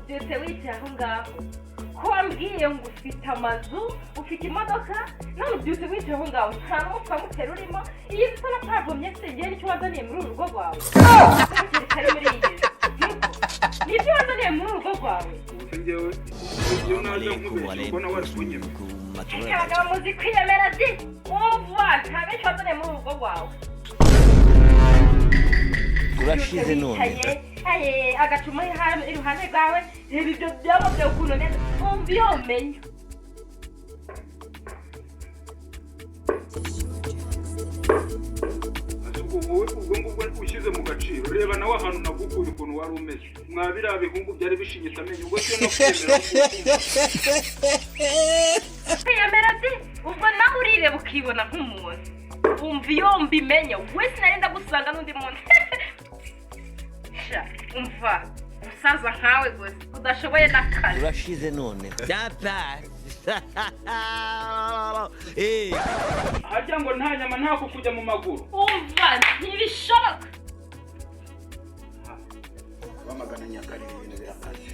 byose wicaho ngaho ko wambwiye ngo ufite amazu ufite imodoka none byose wicaho ngaho nta n'umupfa mutera urimo iyi nzu natagomye se ngiye nicyo wazaniye muri uru rugo rwawe kari muri iyi nzu nibyo wazaniye muri uru rugo rwawe njyewe ibyo naje nkubeshya ubona wasunyemo abagabo muzi kwiyemera di umva nta benshi wazaniye muri uru rugo rwawe urashize none agacuma iruhande rwawe reba ibyo byamubye ukuntu neza umva iyo umenya ubwo ngubwo ushyize mu gaciro reba nawe ahantu nagukuye ukuntu wari umeze mwabiriya bihungu byari bishinyitse amenyo ubwo siyo no kwiyemera ati ubwo nawe urireba ukibona nk'umuntu umva iyo mbimenya wese narinda gusanga n'undi muntu umva umusaza nkawe gusa udashoboye n'akazi urashize none byatashye harya ngo nta nyama ntako kujya mu maguru umva ntibishoboka bamagana nyakari ibintu birakaze